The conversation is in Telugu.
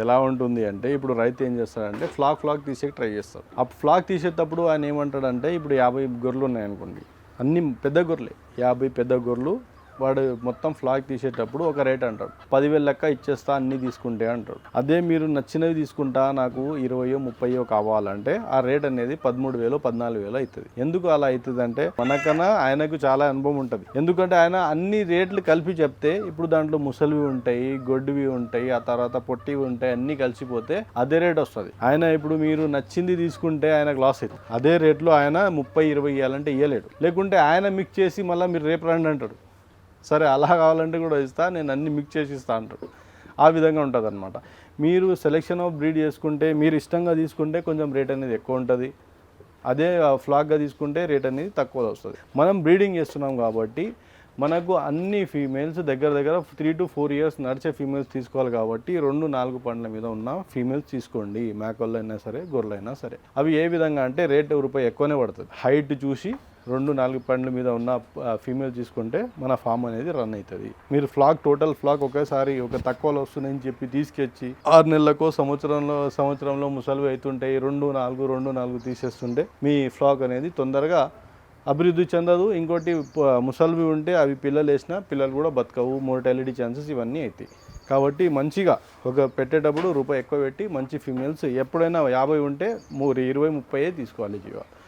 ఎలా ఉంటుంది అంటే ఇప్పుడు రైతు ఏం చేస్తాడంటే ఫ్లాక్ తీసేకి ట్రై చేస్తాడు. ఆ ఫ్లాక్ తీసేటప్పుడు ఆయన ఏమంటాడంటే ఇప్పుడు 50 గొర్రెలు ఉన్నాయనుకోండి, అన్ని పెద్ద గొర్రెలే, 50 పెద్ద గొర్రెలు, వాడు మొత్తం ఫ్లాగ్ తీసేటప్పుడు ఒక రేట్ అంటాడు, 10,000 లెక్క ఇచ్చేస్తా అన్ని తీసుకుంటే అంటాడు. అదే మీరు నచ్చినవి తీసుకుంటా నాకు 20 30 కావాలంటే ఆ రేట్ అనేది 13,000 14,000 అవుతుంది. ఎందుకు అలా అవుతుంది అంటే మనకన్నా ఆయనకు చాలా అనుభవం ఉంటుంది. ఎందుకంటే ఆయన అన్ని రేట్లు కలిపి చెప్తే ఇప్పుడు దాంట్లో ముసలివి ఉంటాయి, గొడ్డువి ఉంటాయి, ఆ తర్వాత పొట్టివి ఉంటాయి, అన్ని కలిసిపోతే అదే రేట్ వస్తుంది. ఆయన ఇప్పుడు మీరు నచ్చింది తీసుకుంటే ఆయనకు లాస్ అవుతుంది. అదే రేట్లో ఆయన 30-20 ఇవ్వాలంటే ఇవ్వలేడు. లేకుంటే ఆయన మిక్స్ చేసి మళ్ళీ మీరు రేపు రండి అంటాడు. సరే అలా కావాలంటే కూడా ఇస్తా, నేను అన్ని మిక్స్ చేసి ఇస్తా అంటాడు. ఆ విధంగా ఉంటుంది అనమాట. మీరు సెలెక్షన్ ఆఫ్ బ్రీడ్ చేసుకుంటే, మీరు ఇష్టంగా తీసుకుంటే కొంచెం రేట్ అనేది ఎక్కువ ఉంటుంది. అదే ఫ్లాక్గా తీసుకుంటే రేట్ అనేది తక్కువ వస్తుంది. మనం బ్రీడింగ్ చేస్తున్నాం కాబట్టి మనకు అన్ని ఫీమేల్స్ దగ్గర 3 to 4 years నడిచే ఫీమేల్స్ తీసుకోవాలి కాబట్టి 2-4 పండ్ల మీద ఉన్న ఫీమేల్స్ తీసుకోండి. మేకల్లో అయినా సరే, గొర్రెలైనా సరే. అవి ఏ విధంగా అంటే రేట్ రూపాయి ఎక్కువనే పడుతుంది. హైట్ చూసి 2-4 పండ్ల మీద ఉన్న ఫీమేల్ తీసుకుంటే మన ఫామ్ అనేది రన్ అవుతుంది. మీరు టోటల్ ఫ్లాక్ ఒకేసారి ఒక తక్కువలో వస్తుందని చెప్పి తీసుకొచ్చి 6 నెలలకో సంవత్సరంలో ముసలివి అవుతుంటాయి, 2-4 తీసేస్తుంటే మీ ఫ్లాక్ అనేది తొందరగా అభివృద్ధి చెందదు. ఇంకోటి ముసలివి ఉంటే అవి పిల్లలు వేసినా పిల్లలు కూడా బతకవు, మోర్టాలిటీ ఛాన్సెస్ ఇవన్నీ అవుతాయి. కాబట్టి మంచిగా పెట్టేటప్పుడు రూపాయి ఎక్కువ పెట్టి మంచి ఫీమేల్స్ ఎప్పుడైనా 50 ఉంటే 20-30 తీసుకోవాలి జీవా.